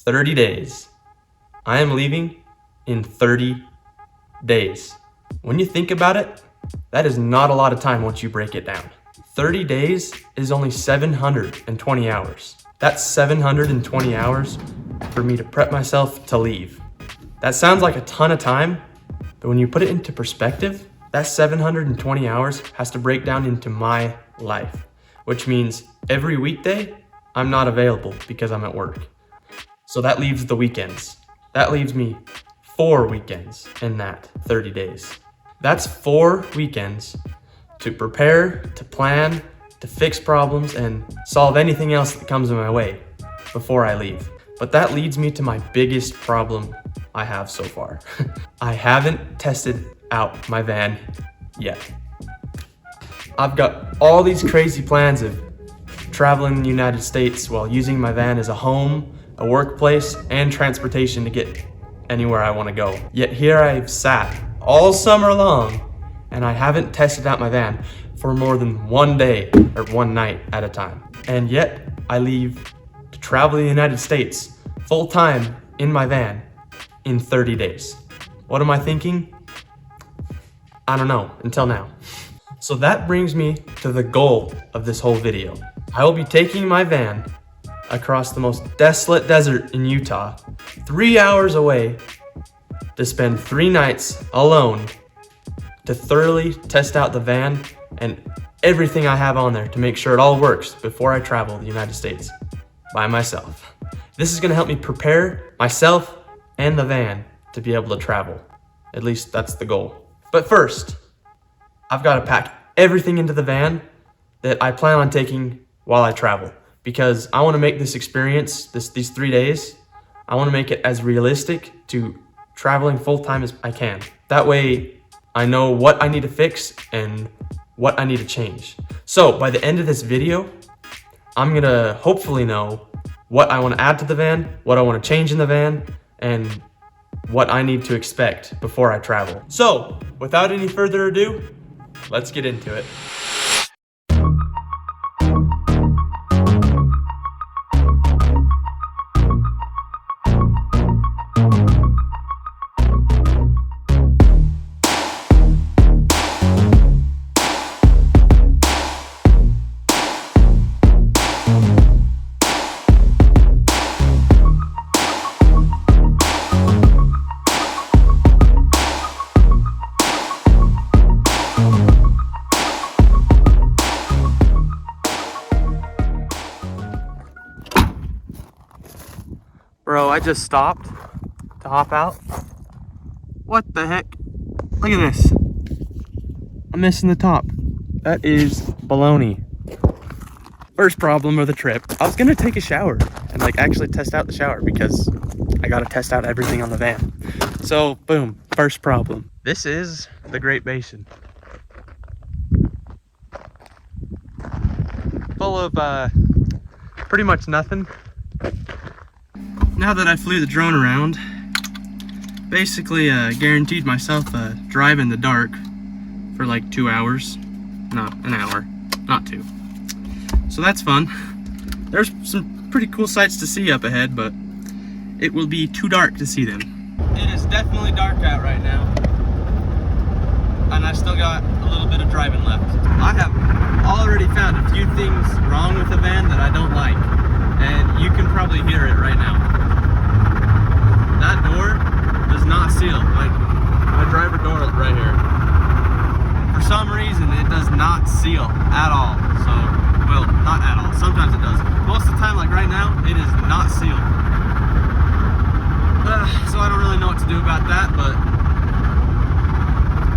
30 days. I am leaving in 30 days. When you think about it, that is not a lot of time once you break it down. 30 days is only 720 hours. That's 720 hours for me to prep myself to leave. That sounds like a ton of time, but when you put it into perspective, that 720 hours has to break down into my life, which means every weekday, I'm not available because I'm at work. So that leaves the weekends. That leaves me 4 weekends in that 30 days. That's 4 weekends to prepare, to plan, to fix problems, and solve anything else that comes in my way before I leave. But that leads me to my biggest problem I have so far. I haven't tested out my van yet. I've got all these crazy plans of traveling the United States while using my van as a home, a workplace, and transportation to get anywhere I want to go. Yet here I've sat all summer long and I haven't tested out my van for more than one day or one night at a time. And yet I leave to travel the United States full time in my van in 30 days. What am I thinking? I don't know until now. So that brings me to the goal of this whole video. I will be taking my van across the most desolate desert in Utah, 3 hours away, to spend 3 nights alone to thoroughly test out the van and everything I have on there to make sure it all works before I travel the United States by myself. This is gonna help me prepare myself and the van to be able to travel. At least that's the goal. But first, I've gotta pack everything into the van that I plan on taking while I travel, because I wanna make this experience, these 3 days, I wanna make it as realistic to traveling full-time as I can. That way, I know what I need to fix and what I need to change. So by the end of this video, I'm gonna hopefully know what I wanna add to the van, what I wanna change in the van, and what I need to expect before I travel. So without any further ado, let's get into it. Bro, I just stopped to hop out. What the heck? Look at this. I'm missing the top. That is baloney. First problem of the trip. I was gonna take a shower and like actually test out the shower because I gotta test out everything on the van. So boom, first problem. This is the Great Basin. Full of pretty much nothing. Now that I flew the drone around, basically guaranteed myself a drive in the dark for like 2 hours. Not an hour, not 2. So that's fun. There's some pretty cool sights to see up ahead, but it will be too dark to see them. It is definitely dark out right now, and I still got a little bit of driving left. I have already found a few things wrong with the van that I don't like, and you can probably hear it right now. That door does not seal, my driver door right here. For some reason, it does not seal at all. So, well, not at all. Sometimes it does. Most of the time, like right now, it is not sealed. So I don't really know what to do about that, but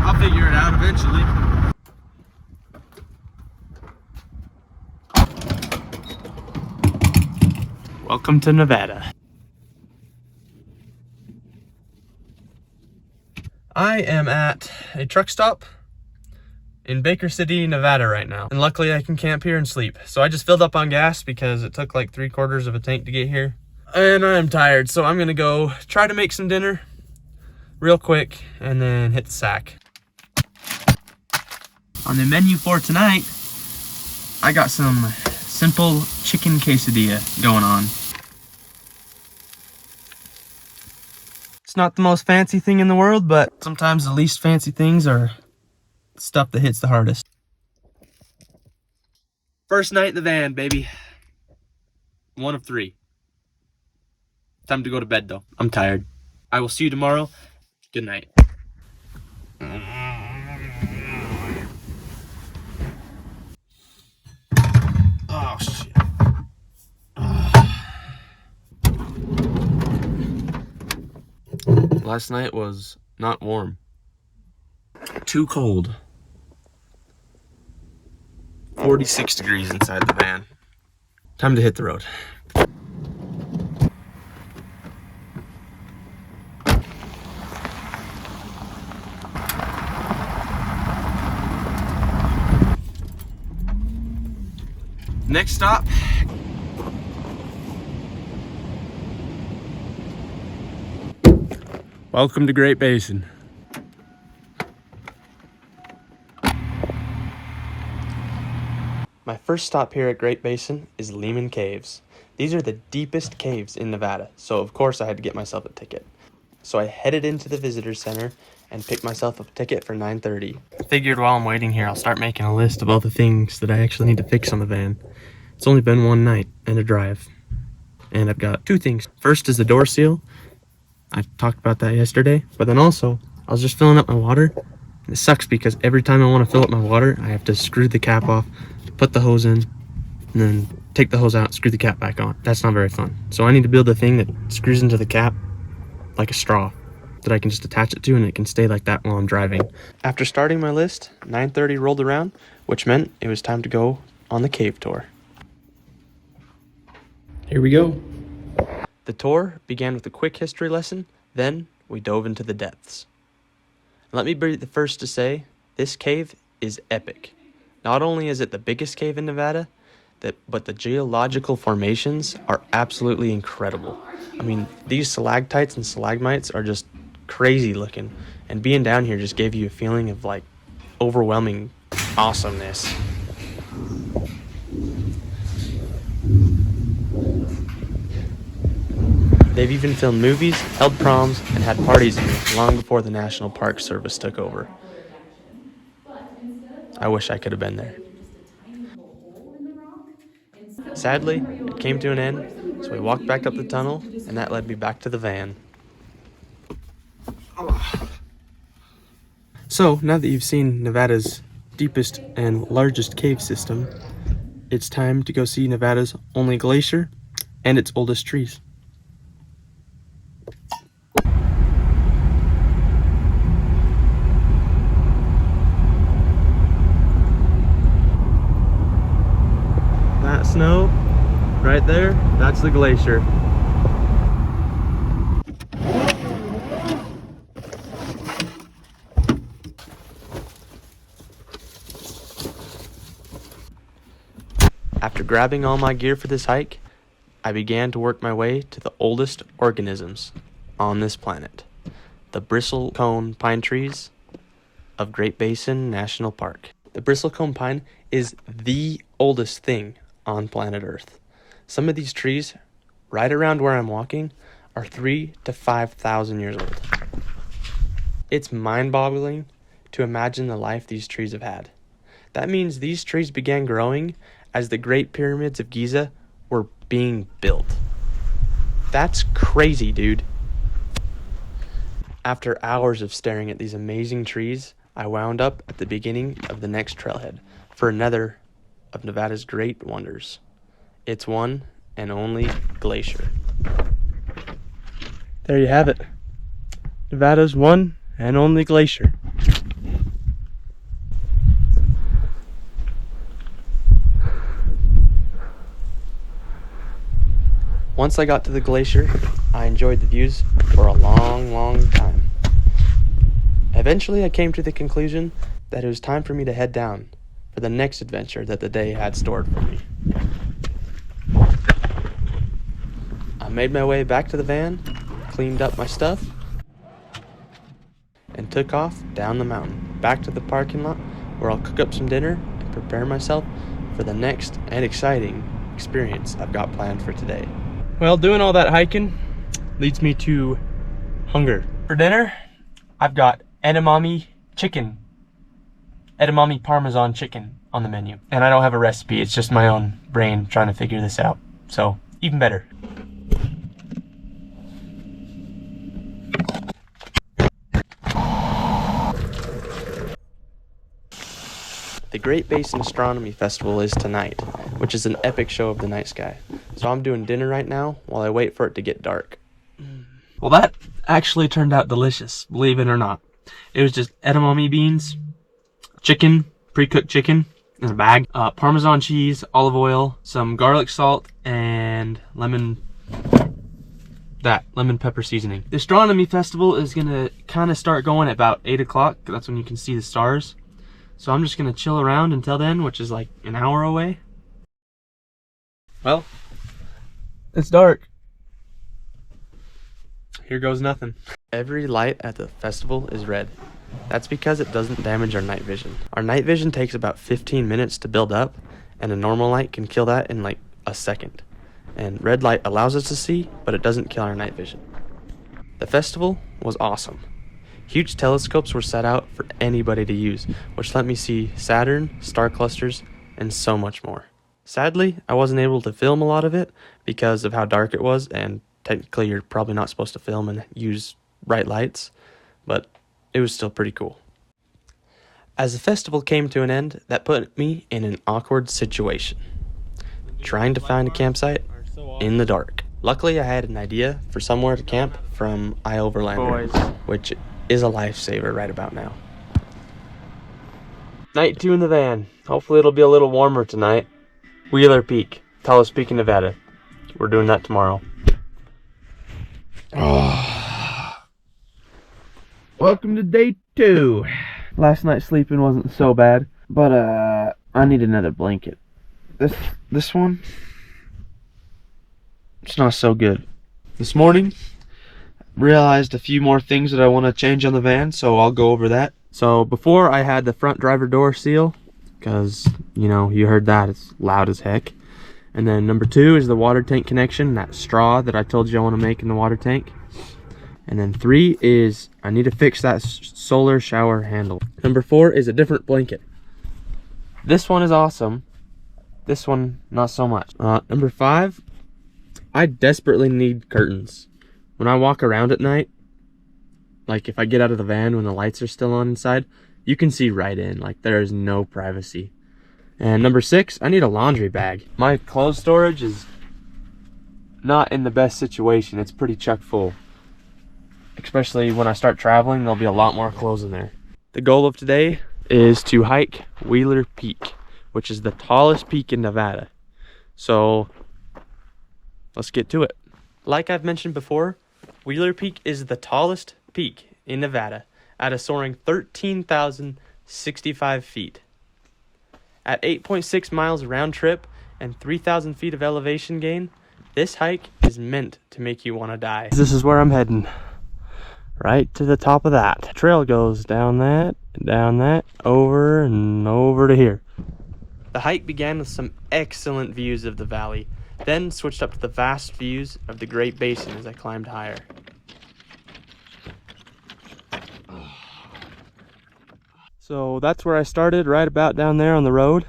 I'll figure it out eventually. Welcome to Nevada. I am at a truck stop in Baker City, Nevada right now. And luckily I can camp here and sleep. So I just filled up on gas because it took like 3/4 of a tank to get here. And I'm tired, so I'm gonna go try to make some dinner real quick and then hit the sack. On the menu for tonight, I got some simple chicken quesadilla going on. It's not the most fancy thing in the world, but sometimes the least fancy things are stuff that hits the hardest. First night in the van, baby. 1 of 3. Time to go to bed though. I'm tired. I will see you tomorrow. Good night. Oh shit. Last night was not warm. Too cold. 46 degrees inside the van. Time to hit the road. Next stop. Welcome to Great Basin. My first stop here at Great Basin is Lehman Caves. These are the deepest caves in Nevada, so of course I had to get myself a ticket. So I headed into the visitor center and picked myself up a ticket for 9:30. I figured while I'm waiting here, I'll start making a list of all the things that I actually need to fix on the van. It's only been one night and a drive, and I've got 2 things. First is the door seal. I talked about that yesterday, but then also I was just filling up my water, and it sucks because every time I want to fill up my water, I have to screw the cap off, put the hose in, and then take the hose out, screw the cap back on. That's not very fun. So I need to build a thing that screws into the cap like a straw that I can just attach it to, and it can stay like that while I'm driving. After starting my list, 9:30 rolled around, which meant it was time to go on the cave tour. Here we go. The tour began with a quick history lesson, then we dove into the depths. Let me be the first to say, this cave is epic. Not only is it the biggest cave in Nevada, but the geological formations are absolutely incredible. I mean, these stalactites and stalagmites are just crazy looking, and being down here just gave you a feeling of like overwhelming awesomeness. They've even filmed movies, held proms, and had parties here long before the National Park Service took over. I wish I could have been there. Sadly, it came to an end, so we walked back up the tunnel, and that led me back to the van. So, now that you've seen Nevada's deepest and largest cave system, it's time to go see Nevada's only glacier and its oldest trees. That snow right there, that's the glacier. After grabbing all my gear for this hike, I began to work my way to the oldest organisms on this planet, the bristlecone pine trees of Great Basin National Park. The bristlecone pine is the oldest thing on planet Earth. Some of these trees, right around where I'm walking, are 3,000 to 5,000 years old. It's mind-boggling to imagine the life these trees have had. That means these trees began growing as the Great Pyramids of Giza were being built. That's crazy, dude. After hours of staring at these amazing trees, I wound up at the beginning of the next trailhead for another of Nevada's great wonders. It's one and only glacier. There you have it. Nevada's one and only glacier. Once I got to the glacier, I enjoyed the views for a long, long time. Eventually, I came to the conclusion that it was time for me to head down for the next adventure that the day had stored for me. I made my way back to the van, cleaned up my stuff, and took off down the mountain, back to the parking lot where I'll cook up some dinner and prepare myself for the next and exciting experience I've got planned for today. Well, doing all that hiking leads me to Hunger. For dinner, I've got edamame chicken. Edamame Parmesan chicken on the menu. And I don't have a recipe, it's just my own brain trying to figure this out. So, even better. The Great Basin Astronomy Festival is tonight, which is an epic show of the night sky. So I'm doing dinner right now while I wait for it to get dark. Well, that actually turned out delicious, believe it or not. It was just edamame beans, chicken, pre-cooked chicken in a bag, Parmesan cheese, olive oil, some garlic salt, and lemon pepper seasoning. The Astronomy Festival is gonna kind of start going at about 8 o'clock. That's when you can see the stars. So I'm just gonna chill around until then, which is like an hour away. Well, it's dark. Here goes nothing. Every light at the festival is red. That's because it doesn't damage our night vision. Our night vision takes about 15 minutes to build up, and a normal light can kill that in like a second. And red light allows us to see, but it doesn't kill our night vision. The festival was awesome. Huge telescopes were set out for anybody to use, which let me see Saturn, star clusters, and so much more. Sadly, I wasn't able to film a lot of it because of how dark it was, and technically you're probably not supposed to film and use bright lights, but it was still pretty cool. As the festival came to an end, that put me in an awkward situation. Trying to find a campsite in the dark. Luckily, I had an idea for somewhere to camp from iOverlander, which is a lifesaver right about now. Night 2 in the van. Hopefully it'll be a little warmer tonight. Wheeler Peak, tallest peak in Nevada. We're doing that tomorrow. Welcome to day 2. Last night sleeping wasn't so bad, but I need another blanket. This one, it's not so good. This morning, realized a few more things that I want to change on the van, so I'll go over that. So before, I had the front driver door seal, because, you know, you heard that, it's loud as heck. And then number 2 is the water tank connection, that straw that I told you I want to make in the water tank. And then 3 is I need to fix that solar shower handle. Number 4 is a different blanket. This one is awesome. This one, not so much. Number 5, I desperately need curtains. When I walk around at night, like if I get out of the van when the lights are still on inside, you can see right in. Like there is no privacy. And number 6, I need a laundry bag. My clothes storage is not in the best situation. It's pretty chock full. Especially when I start traveling, there'll be a lot more clothes in there. The goal of today is to hike Wheeler Peak, which is the tallest peak in Nevada. So let's get to it. Like I've mentioned before, Wheeler Peak is the tallest peak in Nevada at a soaring 13,065 feet. At 8.6 miles round trip and 3,000 feet of elevation gain, this hike is meant to make you want to die. This is where I'm heading. Right to the top of that. Trail goes down that, over and over to here. The hike began with some excellent views of the valley, then switched up to the vast views of the Great Basin as I climbed higher. So that's where I started, right about down there on the road,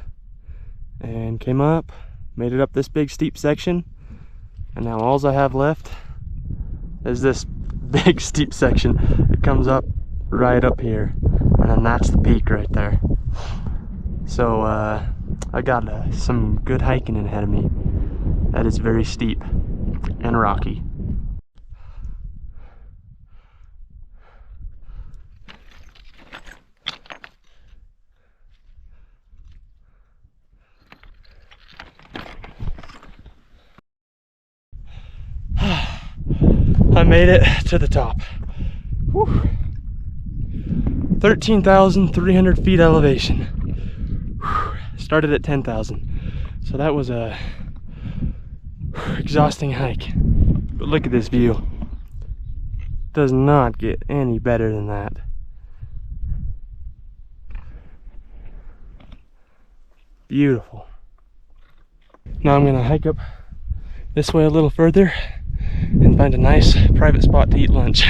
and came up, made it up this big steep section, and now all I have left is this big steep section. It comes up right up here, and then that's the peak right there. So I got some good hiking ahead of me. That is very steep and rocky. I made it to the top. Whew. 13,300 feet elevation. Whew. Started at 10,000. So that was a exhausting hike. But look at this view. Does not get any better than that. Beautiful. Now I'm gonna hike up this way a little further and find a nice private spot to eat lunch.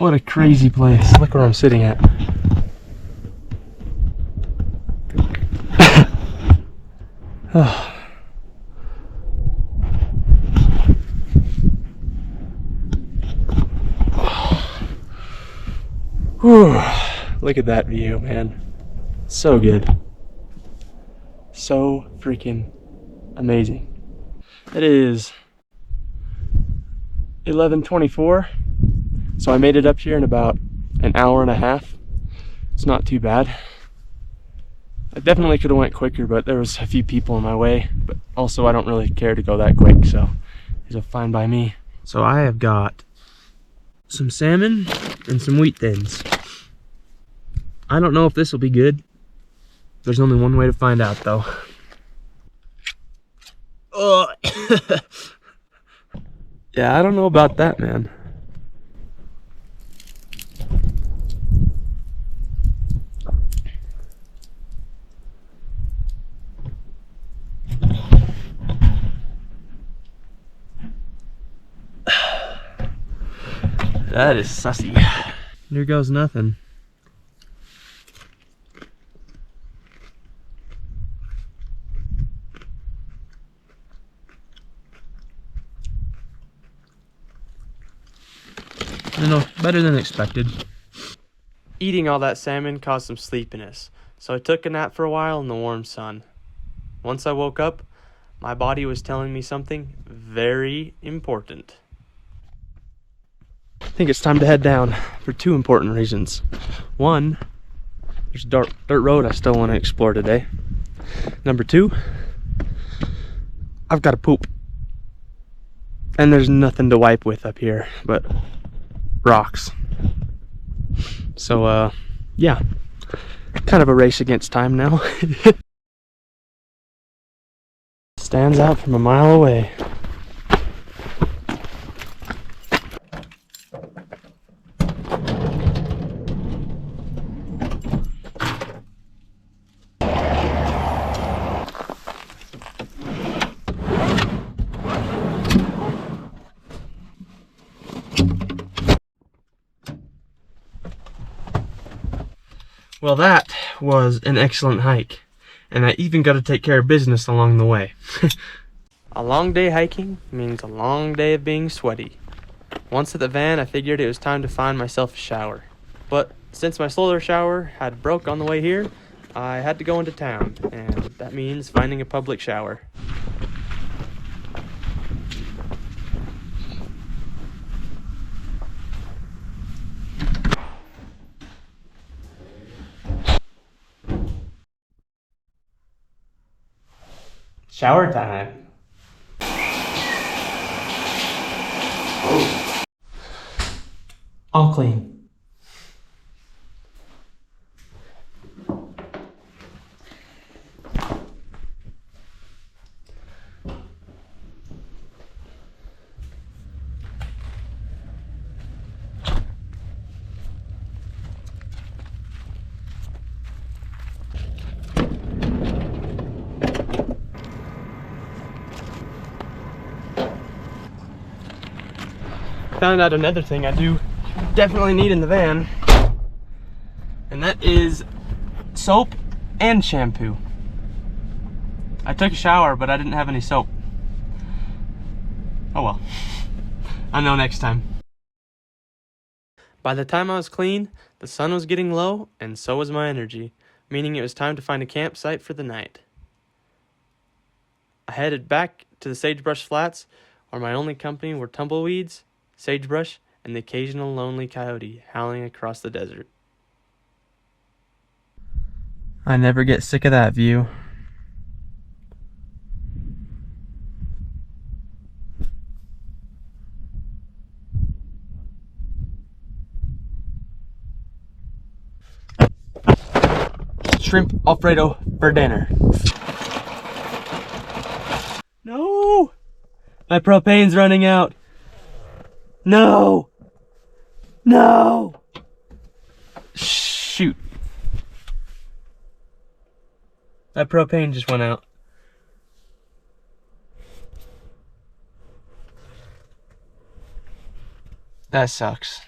What a crazy place. Look where I'm sitting at. Whew. Look at that view, man. So good. So freaking amazing. It is 11:24, so I made it up here in about an hour and a half. It's not too bad. I definitely could have went quicker, but there was a few people in my way, but also I don't really care to go that quick, so it's fine by me. So I have got some salmon and some wheat thins. I don't know if this will be good. There's only one way to find out, though. Oh. Yeah, I don't know about that, man. That is sussy. Here goes nothing. You know, better than expected. Eating all that salmon caused some sleepiness, so I took a nap for a while in the warm sun. Once I woke up, my body was telling me something very important. I think it's time to head down for two important reasons. One, there's a dirt road I still want to explore today. Number two, I've got to poop. And there's nothing to wipe with up here but rocks. So, yeah, kind of a race against time now. Stands out from a mile away. Well, that was an excellent hike, and I even got to take care of business along the way. A long day hiking means a long day of being sweaty. Once at the van, I figured it was time to find myself a shower. But since my solar shower had broke on the way here, I had to go into town, and that means finding a public shower. Shower time. All clean. Found out another thing I do definitely need in the van, and that is soap and shampoo. I took a shower, but I didn't have any soap. Oh well, I know next time. By the time I was clean, the sun was getting low, and so was my energy, meaning it was time to find a campsite for the night. I headed back to the sagebrush flats, where my only company were tumbleweeds, sagebrush, and the occasional lonely coyote howling across the desert. I never get sick of that view. Shrimp Alfredo for dinner. No! My propane's running out. No! No! Shoot. That propane just went out. That sucks.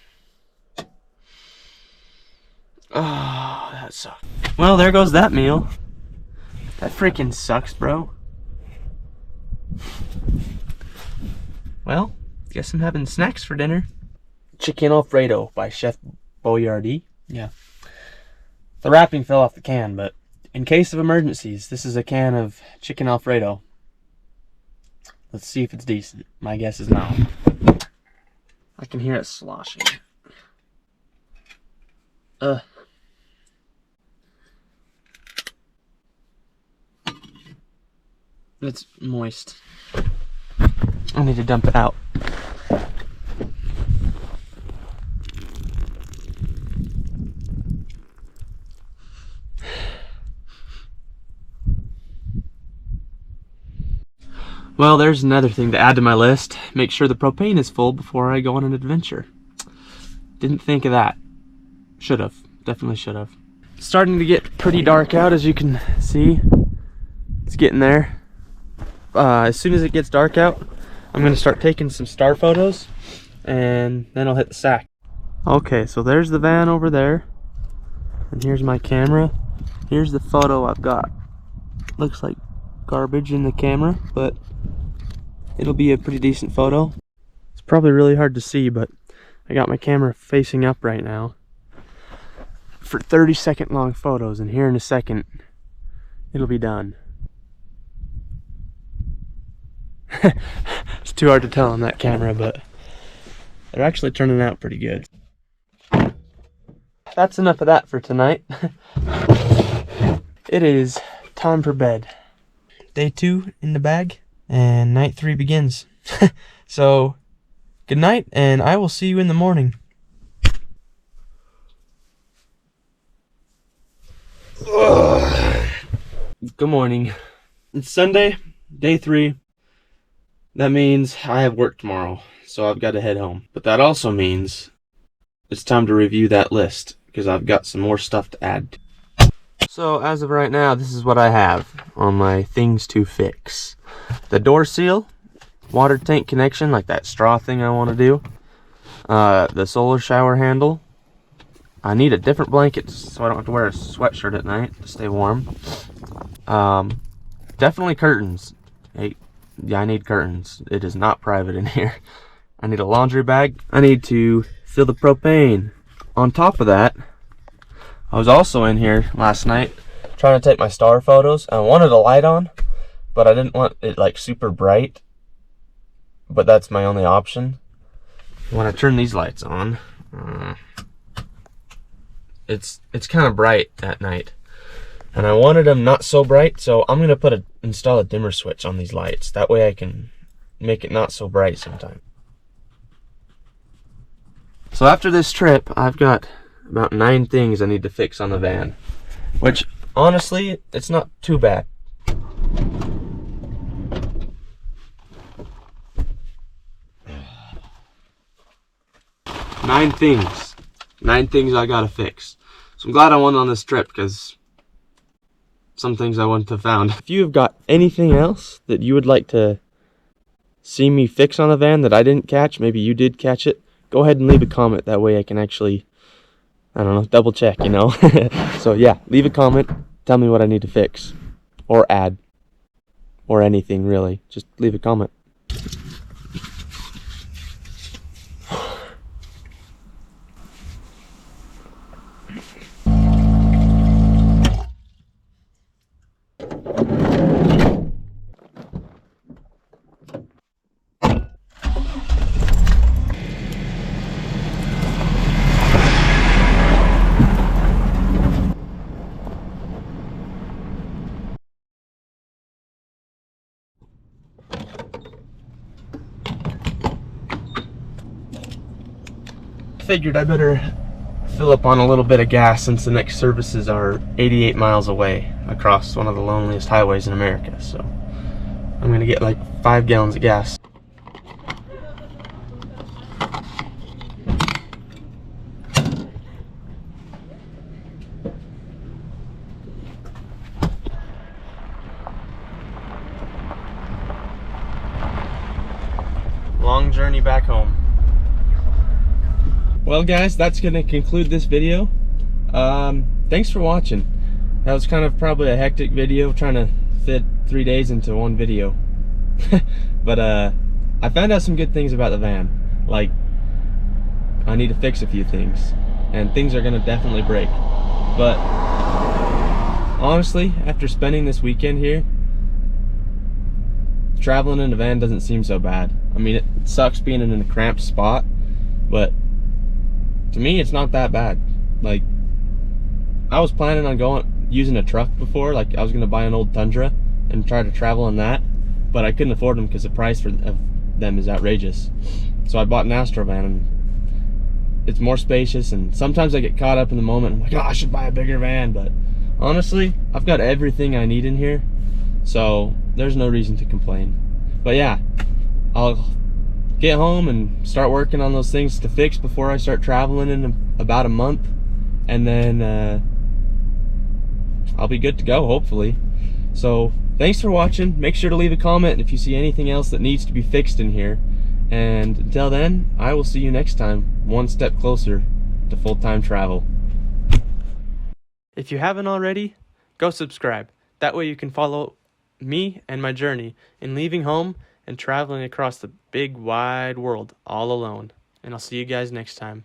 Oh, that sucks. Well, there goes that meal. That freaking sucks, bro. Well, guess I'm having snacks for dinner. Chicken Alfredo by Chef Boyardee. Yeah. The wrapping fell off the can, but in case of emergencies, this is a can of chicken Alfredo. Let's see if it's decent. My guess is no. I can hear it sloshing. It's moist. I need to dump it out. Well, there's another thing to add to my list. Make sure the propane is full before I go on an adventure. Didn't think of that. Should have. Definitely should have. It's starting to get pretty dark out, as you can see. It's getting there. As soon as it gets dark out, I'm going to start taking some star photos, and then I'll hit the sack. Okay, so there's the van over there. And here's my camera. Here's the photo I've got. Looks like garbage in the camera, but it'll be a pretty decent photo. It's probably really hard to see, but I got my camera facing up right now for 30-second long photos, and here in a second it'll be done. It's too hard to tell on that camera, but they're actually turning out pretty good. That's enough of that for tonight. It is time for bed. Day 2 in the bag, and night 3 begins. So, good night, and I will see you in the morning. Ugh. Good morning. It's Sunday, day 3. That means I have work tomorrow, so I've got to head home. But that also means it's time to review that list, because I've got some more stuff to add. So as of right now, this is what I have on my things to fix. The door seal, water tank connection, like that straw thing I want to do. The solar shower handle. I need a different blanket so I don't have to wear a sweatshirt at night to stay warm. Definitely curtains. Hey, yeah, I need curtains. It is not private in here. I need a laundry bag. I need to fill the propane. On top of that, I was also in here last night trying to take my star photos. I wanted a light on, but I didn't want it like super bright. But that's my only option. When I turn these lights on, it's kind of bright at night. And I wanted them not so bright, so I'm gonna install a dimmer switch on these lights. That way I can make it not so bright sometime. So after this trip, I've got about 9 things I need to fix on the van, which honestly, it's not too bad. Nine things I gotta fix. So I'm glad I went on this trip, because some things I wouldn't have found. If you've got anything else that you would like to see me fix on the van that I didn't catch, maybe you did catch it, go ahead and leave a comment. That way I can actually, I don't know, double check, you know. So yeah, leave a comment, tell me what I need to fix or add, or anything really. Just leave a comment. Figured I better fill up on a little bit of gas since the next services are 88 miles away across one of the loneliest highways in America. So I'm gonna get like 5 gallons of gas. Long journey back home. Well guys, that's going to conclude this video. Thanks for watching. That was kind of probably a hectic video, trying to fit 3 days into one video. But I found out some good things about the van. Like, I need to fix a few things, and things are gonna definitely break. But honestly, after spending this weekend here, traveling in a van doesn't seem so bad. I mean, it sucks being in a cramped spot, but to me, it's not that bad. Like, I was planning on using a truck before. Like, I was gonna buy an old Tundra and try to travel in that, but I couldn't afford them because the price of them is outrageous. So I bought an Astro van, and it's more spacious, and sometimes I get caught up in the moment. I'm like, oh, I should buy a bigger van, but honestly, I've got everything I need in here, so there's no reason to complain. But yeah, I'll get home and start working on those things to fix before I start traveling in about a month, and then I'll be good to go, hopefully. So thanks for watching. Make sure to leave a comment if you see anything else that needs to be fixed in here. And until then, I will see you next time, one step closer to full-time travel. If you haven't already, go subscribe. That way you can follow me and my journey in leaving home and traveling across the big wide world all alone. And I'll see you guys next time.